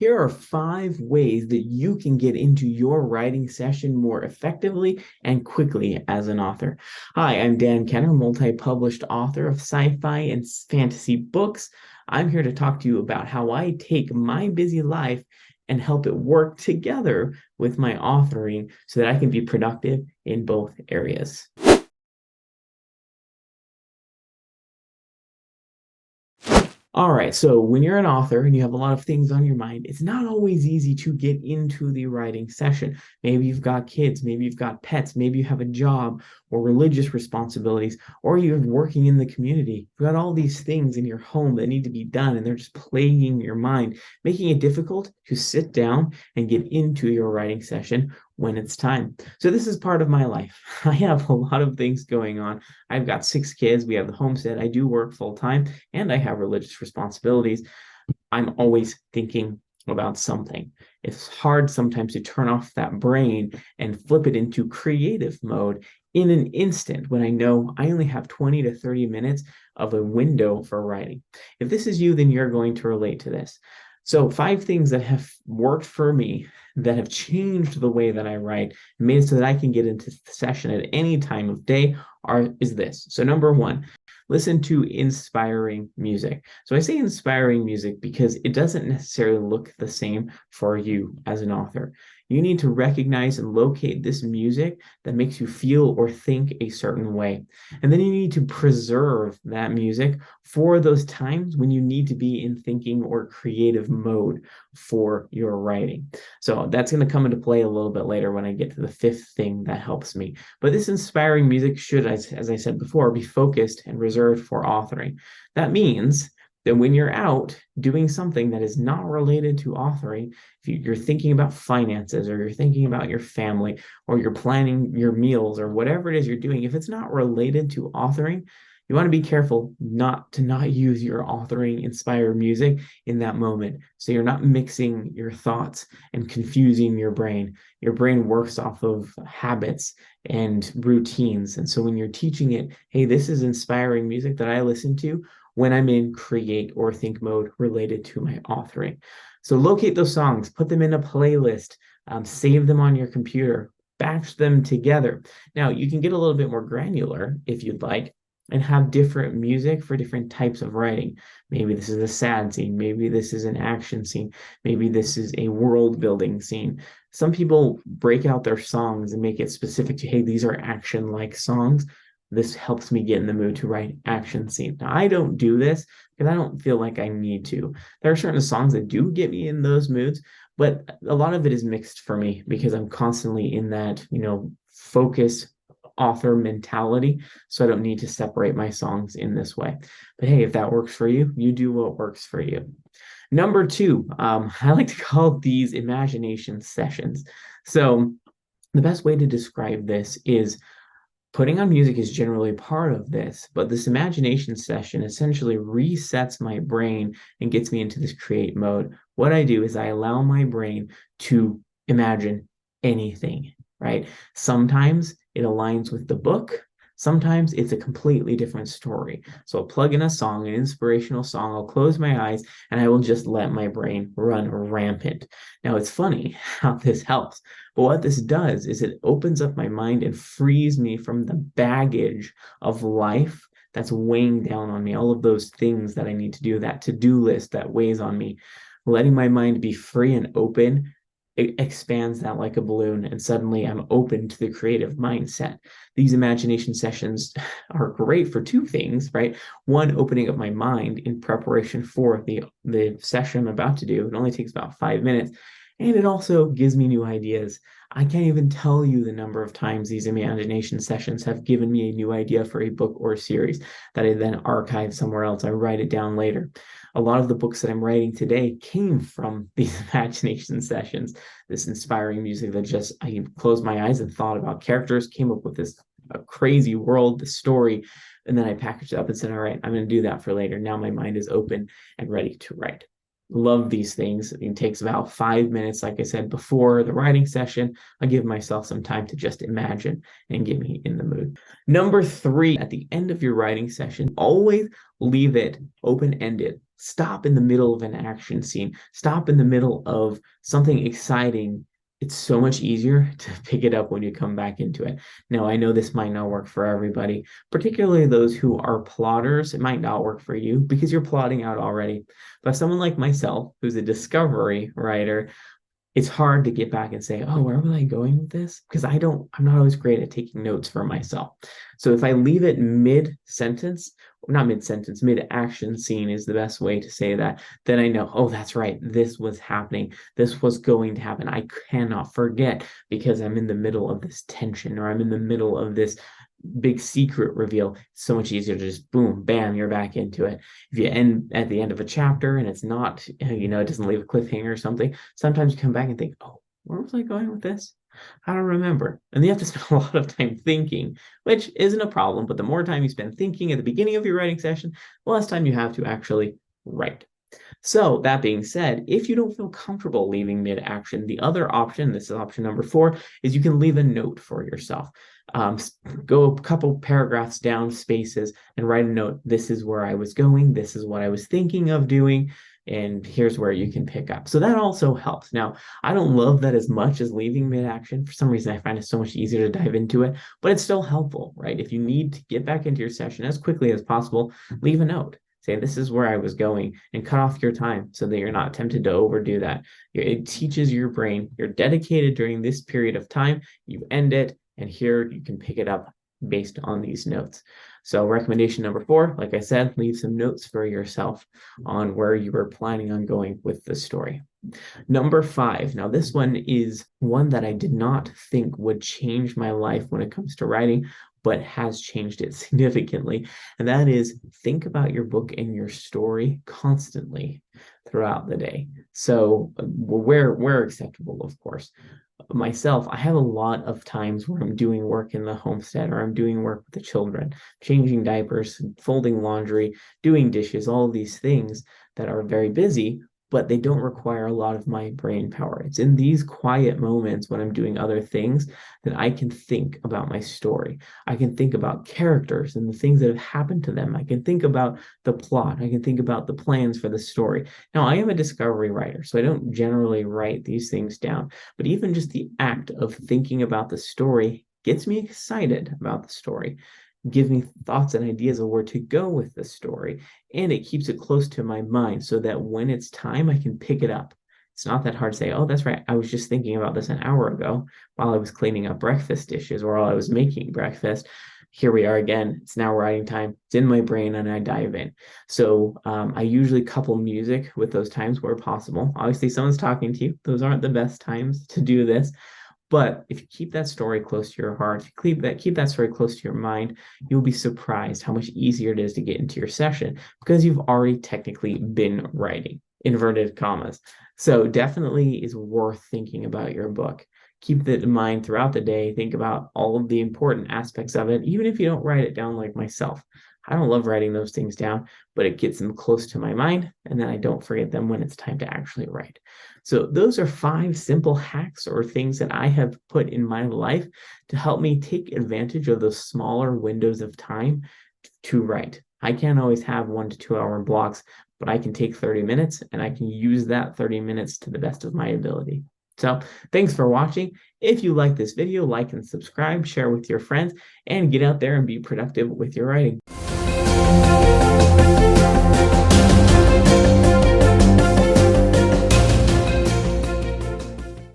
Here are 5 ways that you can get into your writing session more effectively and quickly as an author. Hi, I'm Dan Kenner, multi-published author of sci-fi and fantasy books. I'm here to talk to you about how I take my busy life and help it work together with my authoring so that I can be productive in both areas. All right, so when you're an author and you have a lot of things on your mind, it's not always easy to get into the writing session. Maybe you've got kids, maybe you've got pets, maybe you have a job or religious responsibilities, or you're working in the community. You've got all these things in your home that need to be done, and they're just plaguing your mind, making it difficult to sit down and get into your writing session when it's time. So this is part of my life. I have a lot of things going on. I've got 6 kids. We have the homestead. I do work full time and I have religious responsibilities. I'm always thinking about something. It's hard sometimes to turn off that brain and flip it into creative mode in an instant when I know I only have 20 to 30 minutes of a window for writing. If this is you, then you're going to relate to this. So, 5 things that have worked for me that have changed the way that I write, made it so that I can get into the session at any time of day is this. So, number one, listen to inspiring music. So I say inspiring music because it doesn't necessarily look the same for you as an author. You need to recognize and locate this music that makes you feel or think a certain way. And then you need to preserve that music for those times when you need to be in thinking or creative mode for your writing. So that's going to come into play a little bit later when I get to the 5th thing that helps me. But this inspiring music should, as I said before, be focused and reserved for authoring. That means that when you're out doing something that is not related to authoring, if you're thinking about finances or you're thinking about your family or you're planning your meals or whatever it is you're doing, if it's not related to authoring, you want to be careful not use your authoring inspired music in that moment. So you're not mixing your thoughts and confusing your brain. Your brain works off of habits and routines. And so when you're teaching it, hey, this is inspiring music that I listen to when I'm in create or think mode related to my authoring. So locate those songs, put them in a playlist, save them on your computer, batch them together. Now, you can get a little bit more granular if you'd like and have different music for different types of writing. Maybe this is a sad scene. Maybe this is an action scene. Maybe this is a world building scene. Some people break out their songs and make it specific to, hey, these are action like songs. This helps me get in the mood to write action scene. Now, I don't do this because I don't feel like I need to. There are certain songs that do get me in those moods, but a lot of it is mixed for me because I'm constantly in that, focus author mentality. So I don't need to separate my songs in this way. But hey, if that works for you, you do what works for you. Number two, I like to call these imagination sessions. So the best way to describe this is putting on music is generally part of this, but this imagination session essentially resets my brain and gets me into this create mode. What I do is I allow my brain to imagine anything, right? Sometimes it aligns with the book. Sometimes it's a completely different story. So I'll plug in a song, an inspirational song, I'll close my eyes, and I will just let my brain run rampant. Now, it's funny how this helps. But what this does is it opens up my mind and frees me from the baggage of life that's weighing down on me, all of those things that I need to do, that to-do list that weighs on me. Letting my mind be free and open, it expands that like a balloon, and suddenly I'm open to the creative mindset. These imagination sessions are great for 2 things, right? One, opening up my mind in preparation for the session I'm about to do. It only takes about 5 minutes. And it also gives me new ideas. I can't even tell you the number of times these imagination sessions have given me a new idea for a book or a series that I then archive somewhere else. I write it down later. A lot of the books that I'm writing today came from these imagination sessions, this inspiring music that just, I closed my eyes and thought about characters, came up with this crazy world, the story, and then I packaged it up and said, all right, I'm going to do that for later. Now my mind is open and ready to write. Love these things. It takes about 5 minutes, like I said, before the writing session. I give myself some time to just imagine and get me in the mood. Number three, at the end of your writing session, always leave it open-ended. Stop in the middle of an action scene. Stop in the middle of something exciting. It's so much easier to pick it up when you come back into it. Now, I know this might not work for everybody, particularly those who are plotters. It might not work for you because you're plotting out already. But someone like myself, who's a discovery writer, it's hard to get back and say, oh, where was I going with this? Because I'm not always great at taking notes for myself. So if I leave it mid-sentence, not mid-sentence, mid-action scene is the best way to say that, then I know, oh, that's right, this was happening. This was going to happen. I cannot forget because I'm in the middle of this tension, or I'm in the middle of this big secret reveal. It's so much easier to just boom, bam, you're back into it. If you end at the end of a chapter and it's not, it doesn't leave a cliffhanger or something, sometimes you come back and think, oh, where was I going with this? I don't remember. And you have to spend a lot of time thinking, which isn't a problem, but the more time you spend thinking at the beginning of your writing session, the less time you have to actually write. So that being said, if you don't feel comfortable leaving mid-action, the other option, this is option number 4, is you can leave a note for yourself. Go a couple paragraphs down, spaces, and write a note. This is where I was going. This is what I was thinking of doing. And here's where you can pick up. So that also helps. Now, I don't love that as much as leaving mid-action. For some reason, I find it so much easier to dive into it, but it's still helpful, right? If you need to get back into your session as quickly as possible, leave a note. Say, this is where I was going, and cut off your time so that you're not tempted to overdo that. It teaches your brain, you're dedicated during this period of time, you end it, and here you can pick it up based on these notes. So recommendation number 4, like I said, leave some notes for yourself on where you were planning on going with the story. Number 5, now this one is one that I did not think would change my life when it comes to writing, but has changed it significantly. And that is, think about your book and your story constantly throughout the day. So where acceptable, of course. Myself, I have a lot of times where I'm doing work in the homestead, or I'm doing work with the children, changing diapers, folding laundry, doing dishes, all of these things that are very busy, but they don't require a lot of my brain power. It's in these quiet moments when I'm doing other things that I can think about my story. I can think about characters and the things that have happened to them. I can think about the plot. I can think about the plans for the story. Now, I am a discovery writer, so I don't generally write these things down, but even just the act of thinking about the story gets me excited about the story, give me thoughts and ideas of where to go with the story, and it keeps it close to my mind so that when it's time, I can pick it up. It's not that hard to say, oh, that's right, I was just thinking about this an hour ago while I was cleaning up breakfast dishes or while I was making breakfast. Here we are again. It's now writing time. It's in my brain and I dive in. So I usually couple music with those times where possible. Obviously, someone's talking to you. Those aren't the best times to do this. But if you keep that story close to your heart, if you keep that story close to your mind, you'll be surprised how much easier it is to get into your session because you've already technically been writing, inverted commas. So definitely is worth thinking about your book. Keep that in mind throughout the day. Think about all of the important aspects of it, even if you don't write it down like myself. I don't love writing those things down, but it gets them close to my mind, and then I don't forget them when it's time to actually write. So those are 5 simple hacks or things that I have put in my life to help me take advantage of those smaller windows of time to write. I can't always have 1 to 2 hour blocks, but I can take 30 minutes and I can use that 30 minutes to the best of my ability. So thanks for watching. If you like this video, like and subscribe, share with your friends, and get out there and be productive with your writing.